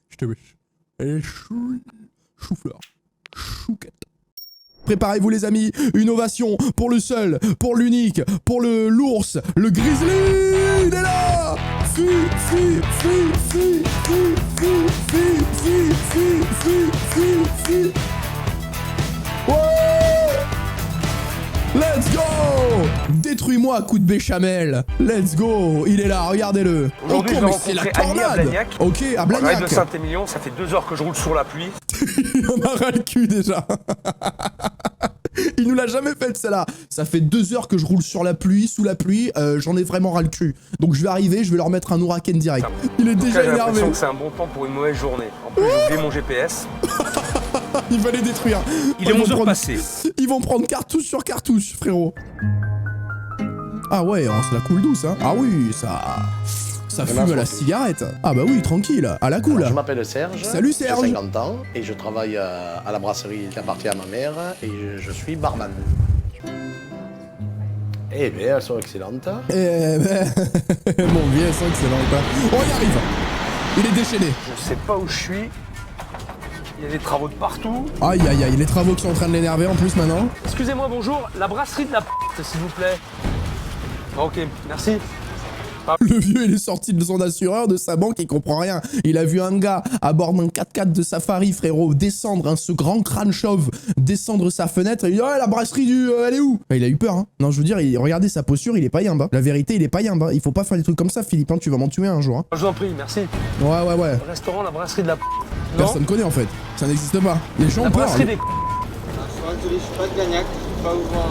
Je te wish. Et chou-fleur. Chouquette. Préparez-vous les amis, une ovation pour le seul, pour l'unique, pour l'ours, le grizzly, il est là. Ouais. Let's go. Détruis-moi à coup de béchamel. Let's go, il est là, regardez-le. Aujourd'hui, je vais rencontrer Annie à Blagnac. Ok, à Blagnac. J'arrive de Saint-Émilion, ça fait 2 heures que je roule sur la pluie. Il en a ras le cul déjà. Il nous l'a jamais fait celle-là. Ça fait 2 heures que je roule sur la pluie, sous la pluie, j'en ai vraiment ras le cul. Donc je vais arriver, je vais leur mettre un ouragan direct. Il est déjà J'ai énervé. l'impression que c'est un bon temps pour une mauvaise journée. En plus, j'ai oublié mon GPS. Il va les détruire. Il est 11h passé. Ils vont prendre cartouche sur cartouche, frérot. Ah ouais, on se la coule douce, hein. Ah oui, ça fume à la cigarette. Ah bah oui, tranquille, à la cool. Alors, je m'appelle Serge. Salut Serge. J'ai 50 ans et je travaille à la brasserie qui appartient à ma mère et je suis barman. Eh bien, elles sont excellentes. Eh ben, mon vieux, elles sont excellentes. On y arrive. Il est déchaîné. Je sais pas où je suis. Il y a des travaux de partout. Aïe aïe aïe, les travaux qui sont en train de l'énerver en plus maintenant. Excusez-moi, bonjour. La brasserie de la s'il vous plaît. Ah, ok, merci. Le vieux, il est sorti de son assureur, de sa banque, il comprend rien. Il a vu un gars à bord d'un 4x4 de Safari, frérot, descendre, hein, ce grand crâne chauve, descendre sa fenêtre, et il dit « Ouais, la brasserie elle est où ?» Bah, il a eu peur, hein. Non, je veux dire, regardez sa posture, il est pas yimbe. La vérité, il est pas yimbe. Il faut pas faire des trucs comme ça, Philippe, hein, tu vas m'en tuer un jour. Hein. Je vous en prie, merci. Ouais. Le restaurant, la brasserie de la Personne connaît, en fait. Ça n'existe pas. Les gens La ont peur. brasserie des Je suis pas de Gagnac, je vais pas vous voir.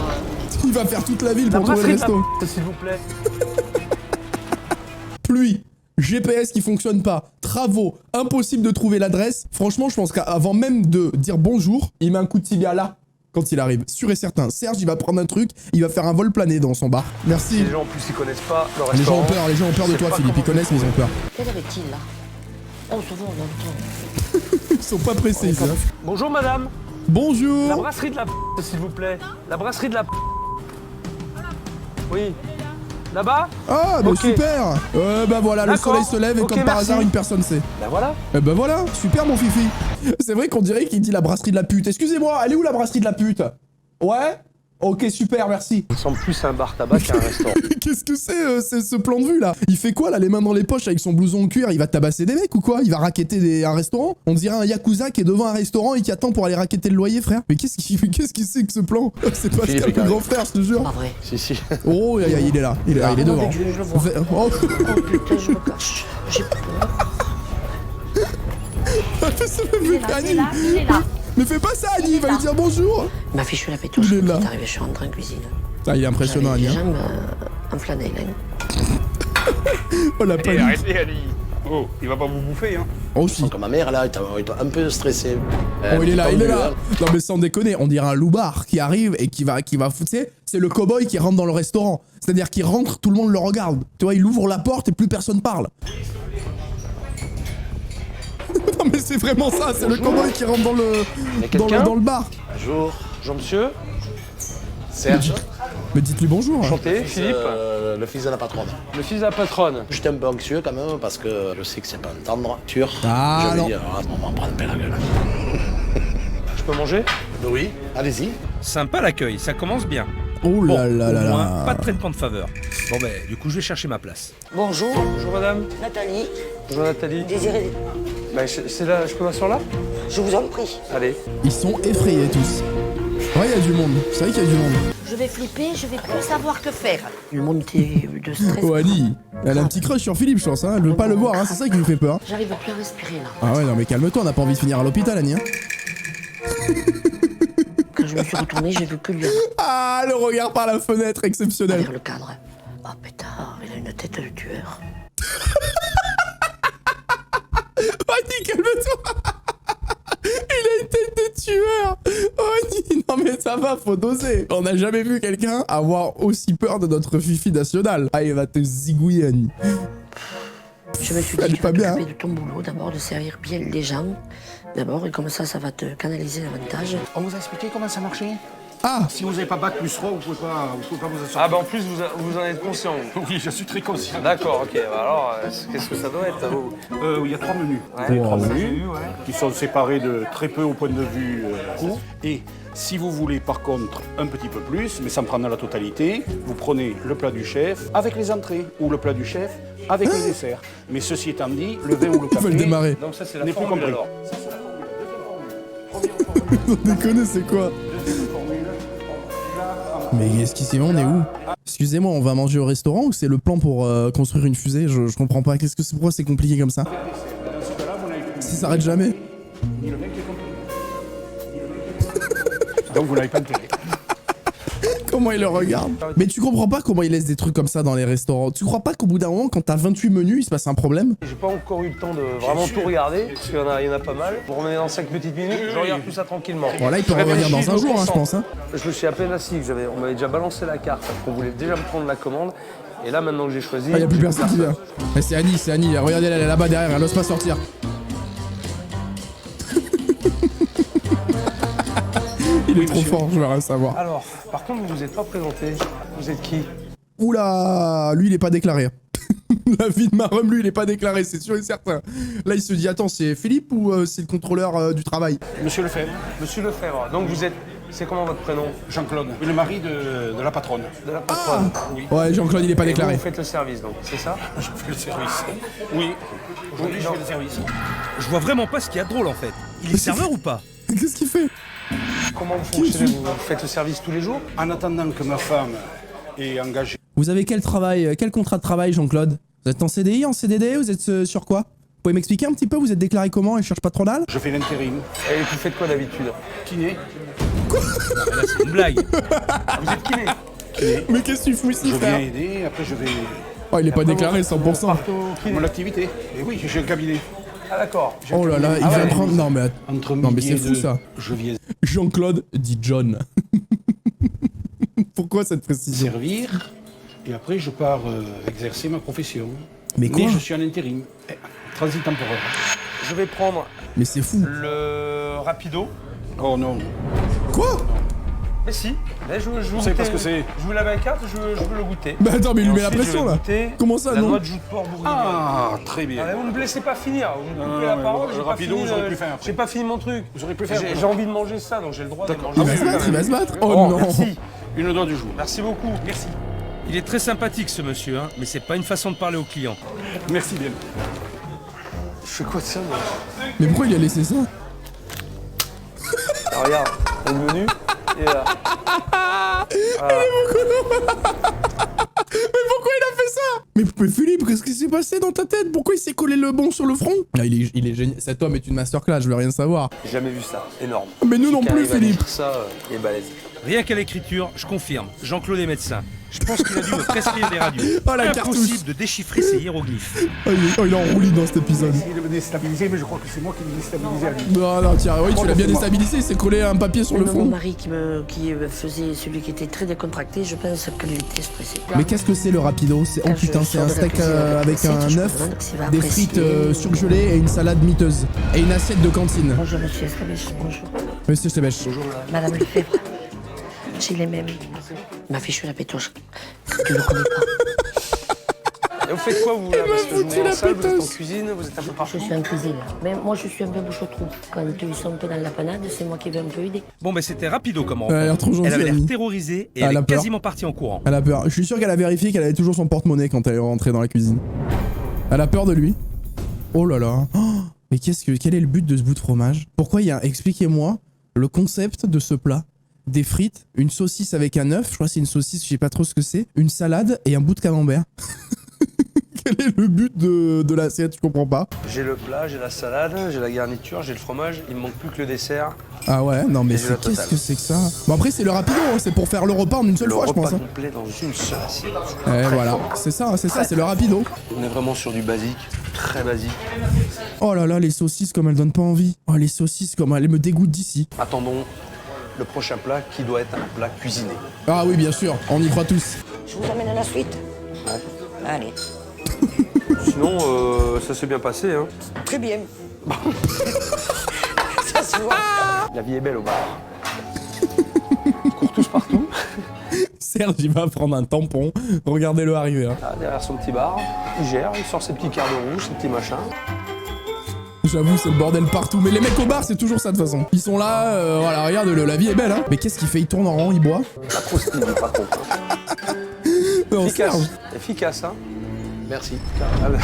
Il va faire toute la ville La pour trouver le brasserie de resto. s'il vous plaît. Pluie, GPS qui fonctionne pas, travaux, impossible de trouver l'adresse. Franchement, je pense qu'avant même de dire bonjour, il met un coup de tibia là, quand il arrive. Sûr et certain. Serge, il va prendre un truc, il va faire un vol plané dans son bar. Merci. Les gens en plus ils connaissent pas le Les gens restaurant. ont peur de toi, Philippe. Ils connaissent, mais ils ont peur. Quelle heure est-il là? Oh, ça va, on entend. Ils sont pas pressés, ça. Bonjour madame. La Bonjour. brasserie de la s'il vous plaît. La brasserie de la Oui. Là-bas? Ah, bah Ok. super. Bah voilà, le D'accord. soleil se lève et Ok, comme par merci. hasard, une personne sait. Ben voilà. Bah voilà, super mon fifi. C'est vrai qu'on dirait qu'il dit la brasserie de la pute. Excusez-moi, elle est où la brasserie de la pute? Ouais? Ok, super, merci. Ça ressemble plus à un bar tabac qu'à un restaurant. Qu'est-ce que c'est ce plan de vue là? Il fait quoi là, les mains dans les poches avec son blouson en cuir? Il va tabasser des mecs ou quoi? Il va racketter un restaurant? On dirait un yakuza qui est devant un restaurant et qui attend pour aller racketter le loyer, frère. Mais qu'est-ce qu'il c'est que ce plan? C'est pas Philippe, le carré. grand frère, je te jure. Pas vrai. Si. Oh, il est là, il est Nom de devant. Dieu, je le vois. Oh, Oh putain, je me cache. J'ai peur. ça me fait peur, Annie. Il est là. Mais fais pas ça, Annie, il va lui dire bonjour. Ma fichu la pétouche, Il est quand là. il est arrivé, je suis rentrée en cuisine. Ah, il est impressionnant, J'avais Annie. les Hein. jambes enflammées, là. Oh la Eh, panique. arrêtez, Ali. Oh, il va pas vous bouffer, hein. Oh si. Donc ma mère là est un peu stressée. Oh, il est là. Hein. Non mais sans déconner, on dirait un loupard qui arrive et qui va foutre, tu sais, c'est le cow-boy qui rentre dans le restaurant. C'est-à-dire qu'il rentre, tout le monde le regarde. Tu vois, il ouvre la porte et plus personne parle. Non mais c'est vraiment ça, c'est le cow-boy qui rentre dans le bar. Bonjour. Bonjour monsieur. Serge. Mais dites-lui bonjour. Enchanté, Philippe. Le fils de la patronne. Le fils de la patronne. J'étais un peu anxieux quand même parce que je sais que c'est pas un tendre, sûr. Ah, je me non. dis, on va en prendre plein la gueule. Je peux manger? Oui, allez-y. Sympa l'accueil, ça commence bien. Oh Bon, là là au là moins, là. pas de traitement de faveur. Bon ben, du coup, je vais chercher ma place. Bonjour, Bonjour madame. Nathalie. Bonjour Nathalie. Désirez. Bah, c'est là, je peux m'asseoir là? Je vous en prie. Allez. Ils sont effrayés tous. Ouais, il y a du monde. C'est vrai qu'il y a du monde. Je vais flipper, je vais plus savoir que faire. Une montée de stress. Oh Annie, elle a un petit crush sur Philippe, je pense. Hein. Elle veut pas le voir, hein. C'est ça qui lui fait peur. J'arrive plus à respirer là. Ah ouais, non mais calme-toi, on n'a pas envie de finir à l'hôpital, Annie. Hein. Quand je me suis retournée, j'ai vu que lui Ah, le regard par la fenêtre, exceptionnel. vers le cadre. Oh pétard, il a une tête de tueur. Annie, calme-toi. Il a une tête de tueur. Oh Annie, non mais ça va, faut doser. On n'a jamais vu quelqu'un avoir aussi peur de notre fifi national. Ah, il va te zigouiller, Annie. Je me suis Elle dit, est tu pas vas bien, t'occuper de ton boulot, d'abord de servir bien les gens. D'abord, et comme ça va te canaliser davantage. On vous a expliqué comment ça marchait? Ah, Si vous n'avez pas bac plus 3, vous pouvez pas vous assurer. Ah bah en plus vous en êtes conscient. Oui, je suis très conscient. D'accord, ok. Bah alors, qu'est-ce que ça doit être vous Il y a 3 menus. Ouais, Trois ça, menus j'ai vu, ouais. qui sont séparés de très peu au point de vue coût. Et si vous voulez par contre un petit peu plus, mais sans prendre la totalité, vous prenez le plat du chef avec les entrées ou le plat du chef avec les desserts. Mais ceci étant dit, le vin ou le ils veulent café démarrer. Donc ça c'est la n'est plus formule compris. alors. Déconner, c'est quoi? Mais qu'est-ce qui s'est on est où? Excusez-moi, on va manger au restaurant ou c'est le plan pour construire une fusée? Je comprends pas. Qu'est-ce que c'est? Pourquoi c'est compliqué comme ça? Ça s'arrête jamais. Donc vous n'avez pas intérêt. Comment il le regarde? Mais tu comprends pas comment il laisse des trucs comme ça dans les restaurants? Tu crois pas qu'au bout d'un moment, quand t'as 28 menus, il se passe un problème? J'ai pas encore eu le temps de vraiment tout regarder, parce qu'il y en a pas mal. Vous revenez dans 5 petites minutes, je regarde tout ça tranquillement. Bon, là, il peut revenir dans un jour, hein, je pense. Hein. Je me suis à peine assis, on m'avait déjà balancé la carte, parce qu'on voulait déjà me prendre la commande. Et là, maintenant que j'ai choisi... Ah, y a plus personne qui vient. Mais c'est Annie. Regardez, elle est là-bas derrière, elle ose pas sortir. Il est trop fort, je veux rien savoir. Alors, par contre, vous vous êtes pas présenté. Vous êtes qui? Oula, lui, il est pas déclaré. La vie de Marum, lui, il est pas déclaré, c'est sûr et certain. Là, il se dit, attends, c'est Philippe ou c'est le contrôleur du travail? Monsieur Lefebvre, Monsieur Lefebvre. Donc vous êtes... C'est comment votre prénom? Jean-Claude, le mari de la patronne. De la patronne. Ouais, Jean-Claude, il est pas Et déclaré. vous faites le service, donc, c'est ça? Je fais le service. Oui, aujourd'hui je fais le service. Je vois vraiment pas ce qu'il y a de drôle en fait. Il est serveur ou pas? Qu'est-ce qu'il fait? Comment vous fonctionnez? Vous faites le service tous les jours? En attendant que ma femme est engagée. Vous avez quel travail, quel contrat de travail, Jean-Claude? Vous êtes en CDI, en CDD? Vous êtes sur quoi? Vous pouvez m'expliquer un petit peu? Vous êtes déclaré comment et cherche patronale? Je fais l'intérim. Et vous faites quoi d'habitude? Kiné. Là, c'est une blague. Vous êtes kiné? Mais qu'est-ce que tu fous ici, Je viens frère? aider, après je vais... Oh, il est pas déclaré, Vous 100%. partez au kiné? Mon activité. Et oui, j'ai un cabinet. Ah d'accord. Oh là là, il Ah vient ouais. prendre... Non, mais... Entre Non, mais midi c'est et fou, deux, ça. Je viens Jean-Claude dit John. Pourquoi cette précision? servir et après je pars exercer ma profession. Mais quoi? je suis en intérim. Transit temporaire. Je vais prendre Mais c'est fou. le rapido. Oh non. Quoi? Mais si. Mais je veux savez goûter. pas ce que c'est? Je vous l'avais la carte, je veux le goûter. Bah attends, mais il lui met la Ensuite, pression, je vais là. goûter Comment ça, la non? noix de jus de porc bourguignon. Ah, très bien. Ah, mais vous ne me laissez pas finir, vous me Non, coupez non, la mais parole, le j'ai pas rapido, fini, j'aurais pu faire après. j'ai pas fini mon truc. Vous auriez pu faire après. J'ai envie de manger ça, donc j'ai le droit de manger Il va se ça. battre, il va se battre. Oh Bon, non. merci. Une doigt du jour. Merci beaucoup. Merci. Il est très sympathique ce monsieur, hein, mais c'est pas une façon de parler aux clients. Merci bien. Je fais quoi de ça, moi? Mais pourquoi il a laissé ça? Alors, regarde, le menu, et là. Mais pourquoi il a fait ça? Mais Philippe, qu'est-ce qui s'est passé dans ta tête? Pourquoi il s'est collé le bon sur le front? Ah, il est génial. Cet homme est une masterclass, je veux rien savoir. J'ai jamais vu ça, énorme. Mais nous non Qui plus, arrive à Philippe. lire ça, il est balèze. Rien qu'à l'écriture, je confirme, Jean-Claude est médecin. Je pense qu'il a dû me prescrire des radios. Oh, la cartouche. Impossible de déchiffrer ces hiéroglyphes. Oh, il est en roulis dans cet épisode. Il est déstabilisé, mais je crois que c'est moi qui l'ai déstabilisé à lui. Non, tiens, oui, tu l'as bien déstabilisé, il s'est collé un papier sur le Mon front. mari qui faisait celui qui était très décontracté, je pense que lui était stressé. Mais qu'est-ce que c'est le rapido? Oh Quand putain, je c'est sors un de la steak cuisine avec je un peux œuf, comprendre que tu vas des apprécier. frites surgelées et une salade miteuse. Et une assiette de cantine. Bonjour monsieur Escabèche, bonjour. Monsieur Sebèche. Madame Lefebvre, j'ai les mêmes. Il m'a fichu la pétoche. Tu le connais pas. Et vous faites quoi, vous, là? Parce que je vous foutu vois en la salle, vous êtes en pétasse. cuisine, vous êtes un peu Je partout. suis en cuisine. Mais moi je suis un peu bouche au trou. Quand ils sont un peu dans la panade, c'est moi qui vais un peu aider. Bon, ben c'était rapido comme Elle a l'air trop gentille, Elle avait l'air Annie. terrorisée et Elle elle a est peur. quasiment partie en courant. Elle a peur. Je suis sûr qu'elle a vérifié qu'elle avait toujours son porte-monnaie quand elle est rentrée dans la cuisine. Elle a peur de lui. Oh là là. Oh, mais quel est le but de ce bout de fromage? Pourquoi il y a... Expliquez-moi le concept de ce plat. Des frites, une saucisse avec un œuf, je crois que c'est une saucisse, je sais pas trop ce que c'est, une salade et un bout de camembert. Quel est le but de l'assiette? Je comprends pas. J'ai le plat, j'ai la salade, j'ai la garniture, j'ai le fromage, il me manque plus que le dessert. Ah ouais, non mais Et j'ai la qu'est-ce totale. que c'est que ça? Bon après c'est le rapido, hein, c'est pour faire le repas en une seule Le fois je repas pense. Hein. complet dans une seule assiette. Ouais voilà, c'est ça, c'est le rapido. On est vraiment sur du basique, très basique. Oh là là, les saucisses comme elles donnent pas envie. Oh les saucisses comme elles me dégoûtent d'ici. Attendons le prochain plat qui doit être un plat cuisiné. Ah oui bien sûr, on y croit tous. Je vous amène à la suite. Allez. Sinon, ça s'est bien passé, hein. Très bien. Ça se voit. La vie est belle au bar. Courte tous partout. Serge, il va prendre un tampon. Regardez-le arriver. Hein. Là, derrière son petit bar, il gère, il sort ses petits quarts de rouge, ses petits machins. J'avoue, c'est le bordel partout. Mais les mecs au bar, c'est toujours ça de toute façon. Ils sont là, voilà, regarde-le, la vie est belle, hein. Mais qu'est-ce qu'il fait? Il tourne en rond, il boit. Pas trop stylé, par contre. Non, Efficace. Serge. Efficace, hein. Merci. Ah, bah.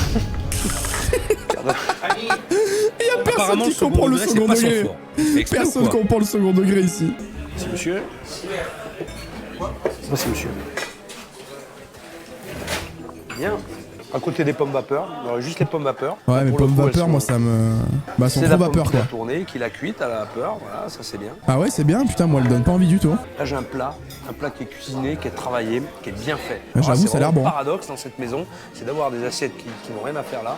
Il y a personne Apparemment, qui comprend le degré, second c'est pas son degré. fort. Il fait exprès ou Personne quoi comprend le second degré ici. Merci, monsieur. Merci, monsieur. Bien. À côté des pommes vapeur, il y aurait juste les pommes vapeur. Ouais, mais Pour le pommes coup, elles vapeur, sont- moi ça me. Bah, sont C'est trop la pomme vapeur qu'il a quoi. tournée, qu'il a cuite à la vapeur, voilà, ça c'est bien. Ah ouais, c'est bien, putain, moi elle donne pas envie du tout. Là j'ai un plat qui est cuisiné, qui est travaillé, qui est bien fait. Ouais, j'avoue, Alors, ça a l'air bon. Le paradoxe dans cette maison, c'est d'avoir des assiettes qui n'ont rien à faire là,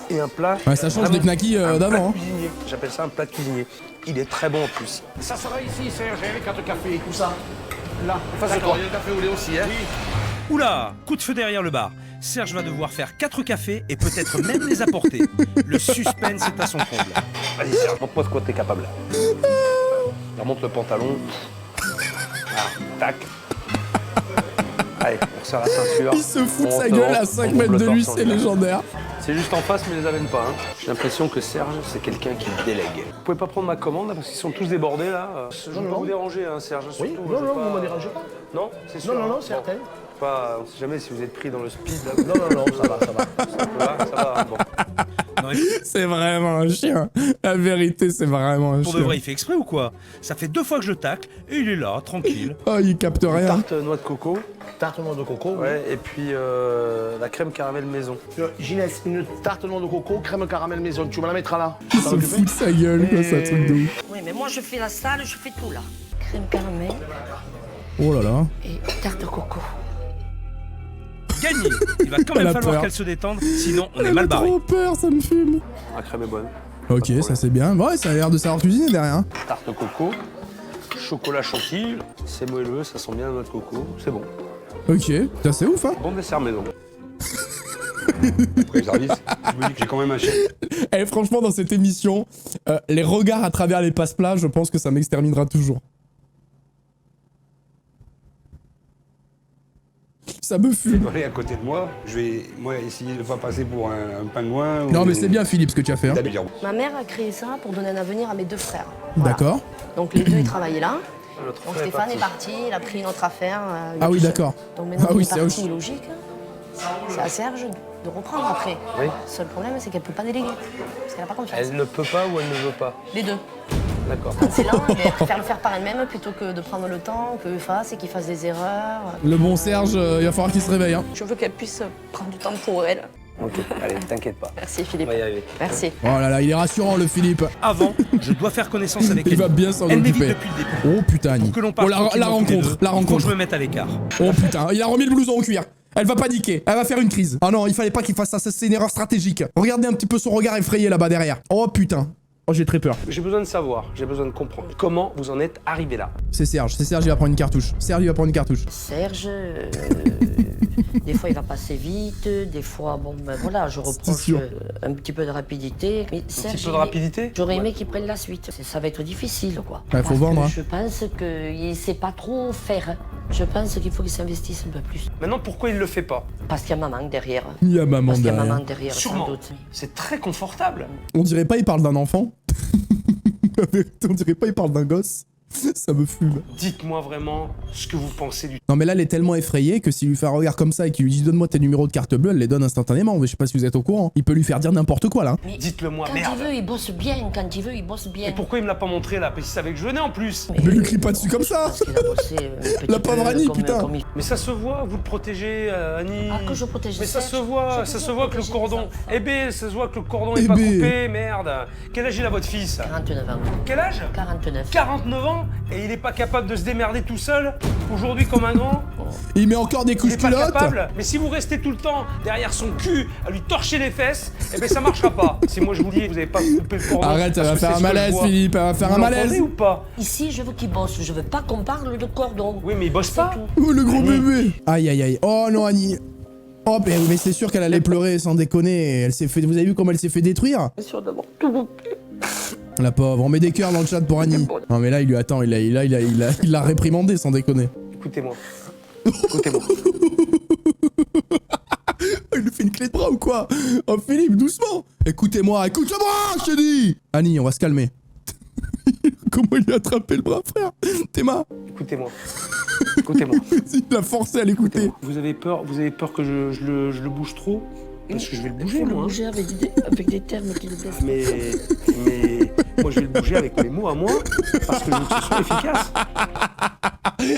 et un plat. Ouais, ça change vraiment des knackis un plat d'avant. de cuisinier. J'appelle ça un plat de cuisinier. Il est très bon en plus. Ça sera ici, Serge, avec 4 cafés, tout ça. Là, face de toi. Il y a le café au lait aussi, hein. Oula, coup de feu derrière le bar. Serge va devoir faire 4 cafés et peut-être même les apporter. Le suspense est à son comble. Vas-y Serge, montre-moi de quoi t'es capable. Remonte le pantalon. Ah, tac. Allez, on serre la ceinture. Il se fout de On sa te gueule rentre, à 5 on mètres double de lui, torse en c'est hiver. légendaire. C'est juste en face, mais ils les amènent pas. Hein. J'ai l'impression que Serge, c'est quelqu'un qui délègue. Vous pouvez pas prendre ma commande là, parce qu'ils sont tous débordés là. Je ne veux pas vous déranger, hein, Serge. Surtout, Oui, je non, veux non, pas- vous ne me dérangez pas. Non, c'est sûr. Non, non, non, Bon. certain. Pas, on sait jamais si vous êtes pris dans le speed là. Non, non, non, ça va, ça va. Ça va. Bon. Non, mais C'est vraiment un chien. La vérité, c'est vraiment un pour de chien. vrai, il fait exprès ou quoi? Ça fait 2 fois que je le tacle et il est là, tranquille. Oh, il capte rien. Tarte noix de coco. Tarte noix de coco. Ouais, et puis la crème caramel maison. Ginès, une tarte noix de coco, crème caramel maison. Tu me la mettras là. Il se fout de sa gueule, quoi, c'est un truc de ouf. Oui, mais moi je fais la salle, je fais tout là. Crème caramel Oh là là. et tarte coco. Gagné. Il va quand Elle même a falloir peur. qu'elle se détende, sinon on est Elle a mal barré. trop peur, ça me fume. La crème est bonne. Ok, ça c'est bien. Ouais, ça a l'air de savoir cuisiner derrière. Hein. Tarte au coco. Chocolat chantilly. C'est moelleux, ça sent bien la noix de coco. C'est bon. Ok, putain, c'est ouf, hein. Bon dessert maison. Après le service, je me dis que j'ai quand même un chef. Eh, franchement, dans cette émission, les regards à travers les passe-plats, je pense que ça m'exterminera toujours. Ça me fume. Allez à côté de moi, je vais essayer de ne pas passer pour un pingouin. Non, mais c'est bien, Philippe, ce que tu as fait. Hein. D'habitude. Ma mère a créé ça pour donner un avenir à mes deux frères. Voilà. D'accord. Donc les deux, ils travaillaient là. L'autre Donc frère Stéphane est parti, il a pris une autre affaire. lui Ah oui, tout seul. d'accord. Donc maintenant Ah oui, qu'il est c'est parti, hoche. logique. C'est à Serge de reprendre après. Oui. Le seul problème, c'est qu'elle peut pas déléguer. Parce qu'elle n'a pas confiance. Elle ne peut pas ou elle ne veut pas. Les deux. D'accord. Quand c'est lent, elle préfère le faire par elle-même plutôt que de prendre le temps qu'eux fassent et qu'ils fassent des erreurs. Le bon Serge, il va falloir qu'il se réveille. Hein. Je veux qu'elle puisse prendre du temps pour elle. Ok, allez, t'inquiète pas. Merci On Philippe. va y arriver. Merci. Oh là là, il est rassurant, le Philippe. Avant, je dois faire connaissance avec Il elle. va bien s'en Elle m'évite occuper. depuis le début. Oh putain. Pour que l'on parle Oh, la tranquillement tous les rencontre, deux, la Faut que rencontre. je me mette à l'écart. Oh putain, il a remis le blouson en cuir. Elle va paniquer, elle va faire une crise. Ah non, il fallait pas qu'il fasse ça, c'est une erreur stratégique. Regardez un petit peu son regard effrayé là-bas derrière. Oh putain. Oh, j'ai très peur. J'ai besoin de savoir, j'ai besoin de comprendre. Comment vous en êtes arrivé là? C'est Serge, il va prendre une cartouche. Serge, il va prendre une cartouche. Serge, des fois il va passer vite, des fois, bon ben voilà, je reproche sûr. un petit peu de rapidité. Mais Un Serge, petit peu de rapidité? j'aurais aimé qu'il prenne la suite. Ça va être difficile, quoi. Ouais, faut Parce vendre, que hein. je pense qu'il sait pas trop faire. Je pense qu'il faut qu'il s'investisse un peu plus. Maintenant, pourquoi il le fait pas? Parce qu'il y a maman derrière. Il y a maman Parce qu'il y a derrière. maman derrière, Sûrement. sans doute. C'est très confortable. On dirait pas il parle d'un enfant. La vérité, on dirait pas il parle d'un gosse. Ça me fume. Dites-moi vraiment ce que vous pensez du... Non mais là elle est tellement effrayée que s'il lui fait un regard comme ça et qu'il lui dit donne-moi tes numéros de carte bleue, elle les donne instantanément. Je sais pas si vous êtes au courant. Il peut lui faire dire n'importe quoi là. Mais Dites-le moi, quand merde. il veut, il bosse bien. Quand il veut, il bosse bien. Et pourquoi il me l'a pas montré là? Parce qu'il savait que je venais en plus. Mais lui crie pas dessus comme ça. Parce qu'il a bossé un petit La pauvre peu Annie, comme- putain. comme il- Mais ça se voit, vous le protégez, Annie. Ah, que je protège Mais ça Serge. se voit, Je ça veux se voit que le protéger cordon. les enfants. Eh ben, ça se voit que le cordon Eh est pas ben. coupé, merde. Quel âge il a votre fils? 49 ans. Quel âge? 49. 49 ans et il est pas capable de se démerder tout seul aujourd'hui comme un grand. Il met encore des Il couches est pas culottes. capable. Mais si vous restez tout le temps derrière son cul à lui torcher les fesses, eh ben ça marchera pas. Si moi je vous dis, vous avez pas coupé le cordon. Arrête, elle parce va que faire c'est un ce que je malaise vois. Philippe, elle va faire Vous un malaise. l'entendez ou pas? Ici, je veux qu'il bosse. Je veux pas qu'on parle de cordon. Oui, mais il bosse C'est pas. tout. Oh le gros Annie. bébé. Aïe aïe aïe. Oh non Annie. Oh mais c'est sûr qu'elle allait pleurer sans déconner. Elle s'est fait. Vous avez vu comment elle s'est fait détruire? Bien sûr d'avoir tout coupé. La pauvre, on met des cœurs dans le chat pour Annie. Non mais là, il lui attend, il l'a réprimandé sans déconner. Écoutez-moi. Écoutez-moi. Il lui fait une clé de bras ou quoi? Oh Philippe, doucement. Écoutez-moi, je te dis. Annie, on va se calmer. Comment il lui a attrapé le bras, frère? Théma. Écoutez-moi. Écoutez-moi. Il l'a forcé à l'écouter. Vous avez peur que je le bouge trop? Parce que je vais le bouger, Faut le moi. bouger avec des termes qui le blessent. Mais moi, je vais le bouger avec mes mots à moi, parce que je veux que ce soit efficace.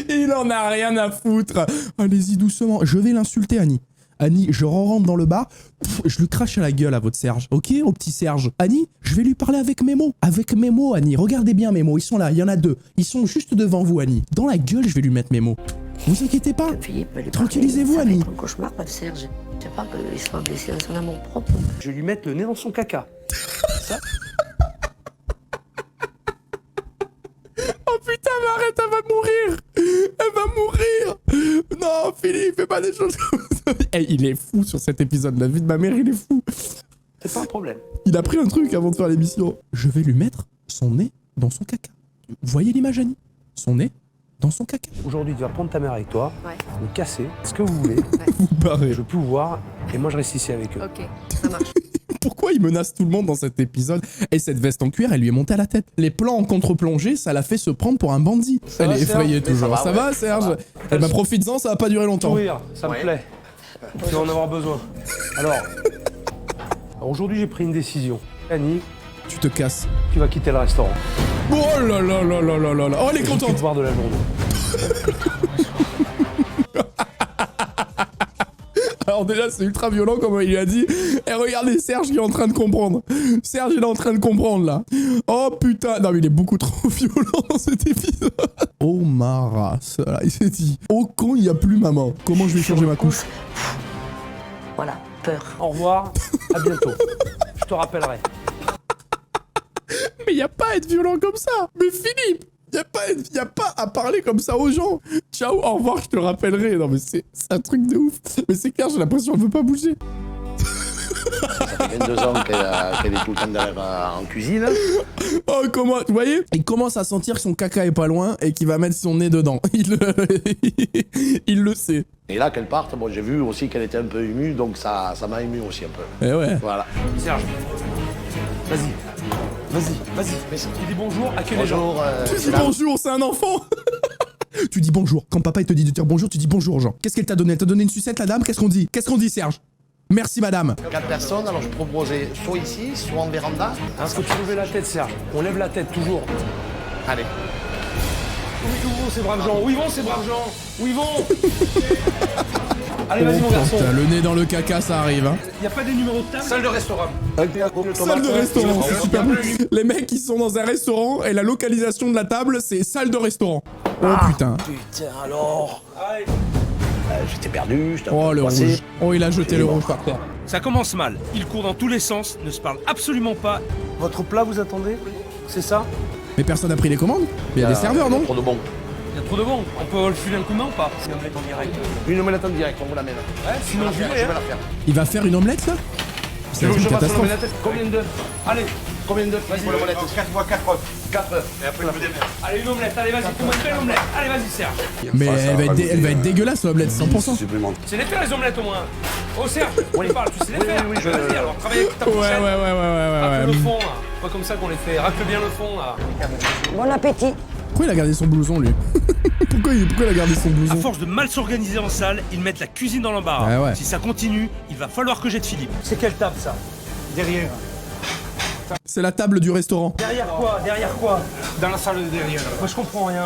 Il en a rien à foutre. Allez-y doucement. Je vais l'insulter, Annie. Annie, je rentre dans le bar, je lui crache à la gueule à votre Serge, ok? Au petit Serge. Annie, je vais lui parler avec mes mots. Avec mes mots, Annie. Regardez bien mes mots, ils sont là, il y en a 2. Ils sont juste devant vous, Annie. Dans la gueule, je vais lui mettre mes mots. Vous inquiétez pas. Tranquillisez-vous, Annie. C'est un cauchemar, pas de Serge. Je sais pas qu'il soit blessé dans son amour propre. Je vais lui mettre le nez dans son caca. Ça? Oh putain, mais arrête, elle va mourir. Elle va mourir. Non, Philippe, fais pas des choses comme ça. Hey, il est fou sur cet épisode. La vie de ma mère, il est fou. C'est pas un problème. Il a pris un truc avant de faire l'émission. Je vais lui mettre son nez dans son caca. Vous voyez l'image, Annie? Son nez dans son caca. Aujourd'hui, tu vas prendre ta mère avec toi, Ouais. me casser, ce que vous voulez. Vous barrez. Je veux plus vous voir, et moi, je reste ici avec eux. Ok, ça marche. Pourquoi il menace tout le monde dans cet épisode? Et cette veste en cuir, elle lui est montée à la tête. Les plans en contre-plongée, ça l'a fait se prendre pour un bandit. Ça elle va, est effrayée Serge? toujours. Mais Ça va, Serge? Eh ben, profites-en, ça va pas durer longtemps. Sourire, ça me plaît. Tu vas en avoir besoin. Alors aujourd'hui, j'ai pris une décision. Annie, Tu te casses. tu vas quitter le restaurant. Oh là là là là là là là. Oh, elle est Je veux plus contente. te voir de la journée. Alors déjà, c'est ultra violent comme il lui a dit. Et regardez Serge qui est en train de comprendre. Serge, il est en train de comprendre, là. Oh putain. Non, mais il est beaucoup trop violent dans cet épisode. Oh ma race. Voilà, il s'est dit, oh con, il n'y a plus maman. Comment je vais changer ma couche? Voilà, peur. Au revoir, à bientôt. Je te rappellerai. Mais y a pas à être violent comme ça. Mais Philippe, y a pas à parler comme ça aux gens. Ciao, au revoir, je te rappellerai. Non mais c'est un truc de ouf. Mais c'est clair, j'ai l'impression qu'elle veut pas bouger. Ça fait 22 ans qu'elle est tout le temps derrière en cuisine. Oh comment, vous voyez? Il commence à sentir que son caca est pas loin et qu'il va mettre son nez dedans. Il le sait. Et là, qu'elle parte, bon, j'ai vu aussi qu'elle était un peu émue, donc ça m'a ému aussi un peu. Eh ouais. Voilà. Serge, vas-y. Tu dis bonjour, accueille les gens. Bonjour. Tu dis bonjour, c'est un enfant. Tu dis bonjour. Quand papa il te dit de dire bonjour, tu dis bonjour, Jean. Qu'est-ce qu'elle t'a donné? Elle t'a donné une sucette, la dame? Qu'est-ce qu'on dit? Qu'est-ce qu'on dit, Serge? Merci, madame. 4 personnes, alors je proposais soit ici, soit en véranda. Faut-tu lever la tête, Serge? On lève la tête toujours. Allez. Où vont ces braves gens? Où ils vont ces braves gens? Où ils vont? Allez, vas-y, mon garçon. Putain, le nez dans le caca, ça arrive, hein. Y a pas des numéros de table? Salle de restaurant. Salle de restaurant, c'est super bon. Les mecs, ils sont dans un restaurant et la localisation de la table, c'est salle de restaurant. Oh putain. Putain, alors. J'étais perdu, j'étais un Oh peu le coincé. rouge. Oh, il a jeté le rouge par terre. Ça commence mal. Il court dans tous les sens, ne se parle absolument pas. Votre plat, vous attendez? C'est ça? Mais personne n'a pris les commandes? Mais il y a des serveurs, non? Trop de bon. Il y a trop de bon. On peut le filer un coup de main ou pas? Une omelette en direct. Une omelette en direct, on vous l'amène. Ouais, sinon Je vais la faire. Il va faire une omelette, là? C'est Tu veux une que je fasse catastrophe. l'omelette? Combien d'œufs? Allez, Combien d'œufs pour l'omelette 4 œufs. Et après, je me démerde. allez, une omelette, allez, vas-y, fais-moi une belle omelette. Allez, vas-y, Serge. Mais elle va être dégueulasse, l'omelette, 100%. C'est les faire, les omelettes, au moins. Oh, Serge, on les parle, tu sais les faire. oui, Vas-y, alors, travaille avec ta Ouais, fourchette. Racle le ouais. fond, là. Pas comme ça qu'on les fait. Racle bien le fond, là. Bon appétit. Pourquoi il a gardé son blouson, lui? pourquoi il a gardé son À blouson? force de mal s'organiser en salle, ils mettent la cuisine dans l'embarras. Ah ouais. Si ça continue, il va falloir que j'aide Philippe. C'est quelle table, ça? Derrière. C'est la table du restaurant. Derrière quoi? Derrière quoi? Dans la salle de derrière. Moi, je comprends rien.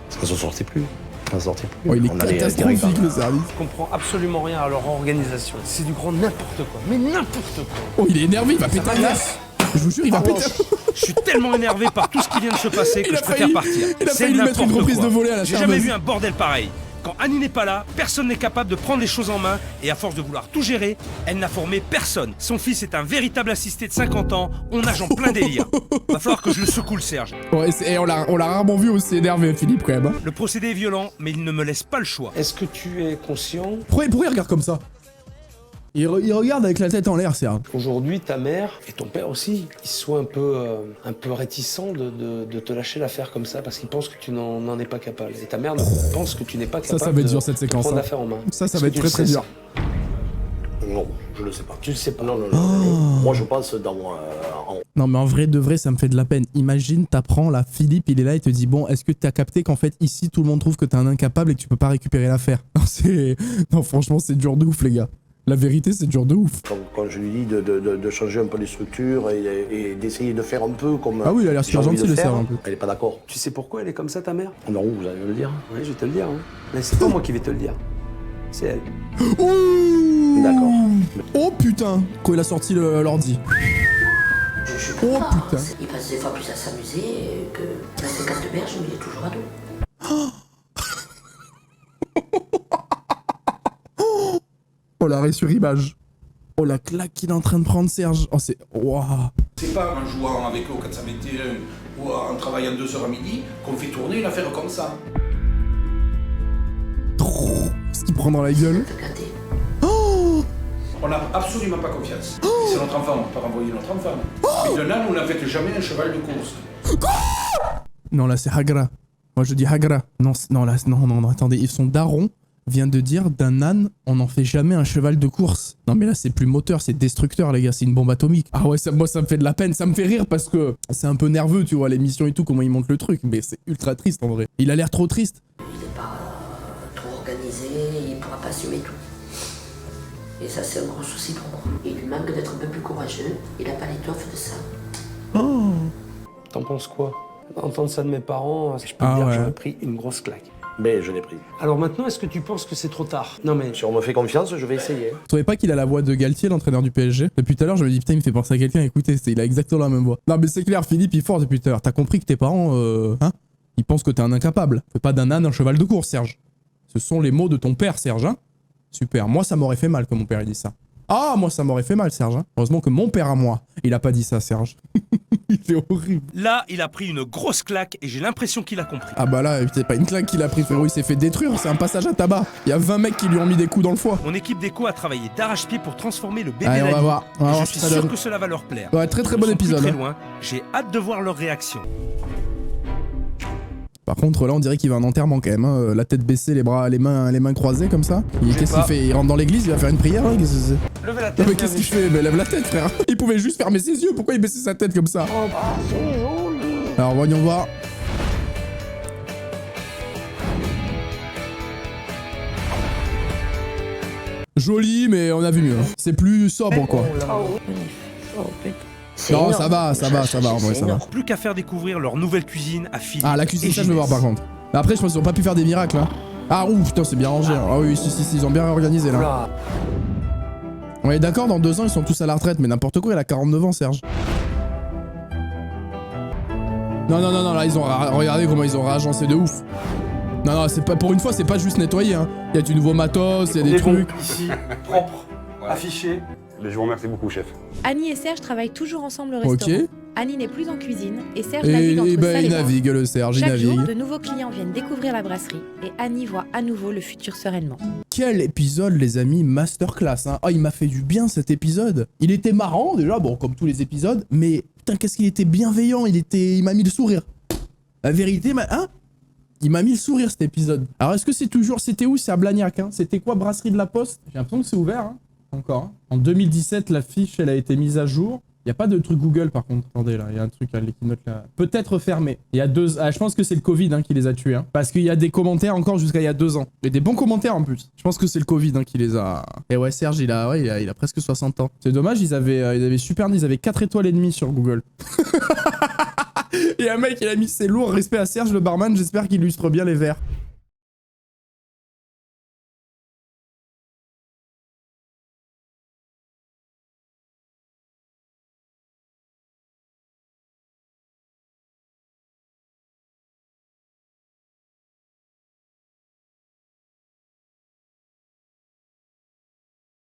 Ça s'en sortait plus. Ça s'en sortait plus. Oh, il est On allait direct catastrophique, dans- le service. Je comprends absolument rien à leur organisation. C'est du grand n'importe quoi. Mais n'importe quoi. Oh, il est énervé, il va péter un glace. Je vous jure, il va péter. Je suis tellement énervé par tout ce qui vient de se passer que Il a je préfère failli- partir. il a C'est failli lui mettre une n'importe reprise quoi. de volée à la J'ai serveuse. jamais vu un bordel pareil. Quand Annie n'est pas là, personne n'est capable de prendre les choses en main et à force de vouloir tout gérer, elle n'a formé personne. Son fils est un véritable assisté de 50 ans, on nage en plein délire. Va falloir que je le secoue le Serge. Ouais, et on l'a rarement vu aussi énervé, Philippe, quand même. Hein. Le procédé est violent, mais il ne me laisse pas le choix. Est-ce que tu es conscient? Pourquoi il regarde comme ça? Il regarde avec la tête en l'air, Serge. Aujourd'hui, ta mère et ton père aussi, ils sont un peu réticents de te lâcher l'affaire comme ça parce qu'ils pensent que tu n'en es pas capable. Et ta mère pense que tu n'es pas capable Ça va être dur cette de séquence. prendre Hein. l'affaire en main. Ça Est-ce va que être tu très le sais, dur. Non, je le sais pas. Tu le sais pas. Non. Oh. Moi, je pense dans Non mais en vrai de vrai ça me fait de la peine. Imagine t'apprends là, Philippe il est là, il te dit bon est-ce que t'as capté qu'en fait ici tout le monde trouve que t'es un incapable et que tu peux pas récupérer l'affaire. Non franchement c'est dur de ouf les gars. La vérité c'est dur de ouf. Quand je lui dis de changer un peu les structures et d'essayer de faire un peu comme... Ah oui il a l'air super gentil le Serge un peu. Elle est pas d'accord. Tu sais pourquoi elle est comme ça, ta mère? Non, vous allez me le dire. Oui, je vais te le dire. Hein. Mais c'est pas moi qui vais te le dire. C'est elle. Ouh D'accord. Oh putain. Quand il a sorti l'ordi. Je suis Oh, pas. putain. Il passe des fois plus à s'amuser que la séquence de berge où il est toujours ado. Oh l'arrêt sur image. Oh la claque qu'il est en train de prendre Serge. Oh c'est... Waouh. C'est pas en jouant avec eux au 421 ou en travaillant 2 heures à midi qu'on fait tourner une affaire comme ça. Ce qu'il prend dans la gueule. Te gâter. On n'a absolument pas confiance. C'est notre enfant, on ne peut pas renvoyer notre enfant. Mais de là, nous n'en faites jamais un cheval de course. Non là c'est Hagra. Moi je dis Hagra. Non, non, attendez, son daron vient de dire d'un âne, on n'en fait jamais un cheval de course. Non mais là c'est plus moteur, c'est destructeur les gars, c'est une bombe atomique. Ah ouais, moi ça me fait de la peine, ça me fait rire parce que c'est un peu nerveux tu vois, l'émission et tout, comment il monte le truc, mais c'est ultra triste en vrai. Il a l'air trop triste. Il n'est pas trop organisé, il ne pourra pas assumer tout. Et ça, c'est un gros souci pour moi. Il lui manque d'être un peu plus courageux, il n'a pas l'étoffe de ça. T'en penses quoi? Entendre ça de mes parents, je peux te Ah dire ouais. que j'aurais pris une grosse claque. Mais je l'ai pris. Alors maintenant, est-ce que tu penses que c'est trop tard? Non mais... Si on me fait confiance, je vais essayer. Vous trouvez pas qu'il a la voix de Galtier, l'entraîneur du PSG? Depuis tout à l'heure, je me dis putain, il me fait penser à quelqu'un, écoutez, il a exactement la même voix. Non mais c'est clair, Philippe, il est fort depuis tout à l'heure. T'as compris que tes parents, ils pensent que t'es un incapable. Fais pas d'un âne un cheval de course, Serge. Ce sont les mots de ton père, Serge, hein. Super, moi ça m'aurait fait mal que mon père ait dit ça. Ah, moi ça m'aurait fait mal, Serge, hein. Heureusement que mon père à moi, il a pas dit ça, Serge. C'est horrible. Là, il a pris une grosse claque et j'ai l'impression qu'il a compris. Ah bah là, c'est pas une claque qu'il a pris, frérot, il s'est fait détruire, c'est un passage à tabac. Il y a 20 mecs qui lui ont mis des coups dans le foie. Mon équipe d'écho a travaillé d'arrache-pied pour transformer le bébé Allez, on va Lali. voir Et je ce suis que ça sûr donne. que cela va leur plaire. Ouais, très Ils bon sont plus épisode. Très hein. loin. J'ai hâte de voir leur réaction. Par contre, là, on dirait qu'il va à un enterrement quand même. Hein. La tête baissée, les mains croisées comme ça. Qu'est-ce qu'il fait? Il rentre dans l'église, il va faire une prière hein. Qu'est-ce que c'est? Levez la Non tête. mais qu'est-ce qu'il fait? Mais lève la tête, frère. Il pouvait juste fermer ses yeux. Pourquoi il baissait sa tête comme ça? Alors voyons voir. Joli, mais on a vu mieux. Hein. C'est plus sobre quoi. Oh putain. C'est Non, énorme. ça va, en vrai, C'est ça va. énorme. Plus qu'à faire découvrir leur nouvelle cuisine à Philippe. Ah, la cuisine, et ça je veux voir Ginès. par contre. Mais après, je pense qu'ils ont pas pu faire des miracles hein. Ah, ouh, putain, c'est bien rangé. Ah oui, si, ils ont bien réorganisé là. Oula. On est d'accord, dans 2 ans, ils sont tous à la retraite, mais n'importe quoi, il a 49 ans, Serge. Non, là, ils ont... Regardez comment ils ont réagencé de ouf. Non, c'est pas... Pour une fois, c'est pas juste nettoyer, hein. Il y a du nouveau matos, il y a des trucs. Ici, propre, affiché. Je vous remercie beaucoup, chef. Annie et Serge travaillent toujours ensemble au Ok. restaurant. Annie n'est plus en cuisine et Serge navigue Et entre ben, salle et il bar. navigue, le Serge, il Chaque jour, navigue. de nouveaux clients viennent découvrir la brasserie et Annie voit à nouveau le futur sereinement. Quel épisode, les amis, masterclass, hein. Ah, il m'a fait du bien, cet épisode. Il était marrant, déjà, bon, comme tous les épisodes, mais putain, qu'est-ce qu'il était bienveillant, il m'a mis le sourire. La vérité, hein? Il m'a mis le sourire, cet épisode. Alors, est-ce que c'est toujours... C'était où? C'est à Blagnac, hein. C'était quoi, Brasserie de la Poste? J'ai l'impression que c'est ouvert, hein. Encore. Hein. En 2017, la fiche, elle a été mise à jour. Il n'y a pas de truc Google, par contre. Attendez, là, il y a un truc, les keynotes, là. Peut-être fermé. Il y a 2... Ah, je pense que c'est le Covid, hein, qui les a tués, hein. Parce qu'il y a des commentaires encore jusqu'à il y a 2 ans. Et des bons commentaires, en plus. Je pense que c'est le Covid, hein, qui les a... Et ouais, Serge, il a presque 60 ans. C'est dommage, ils avaient 4 étoiles et demie sur Google. Et un mec, il a mis c'est lourd, respect à Serge, le barman, j'espère qu'il illustre bien les verres.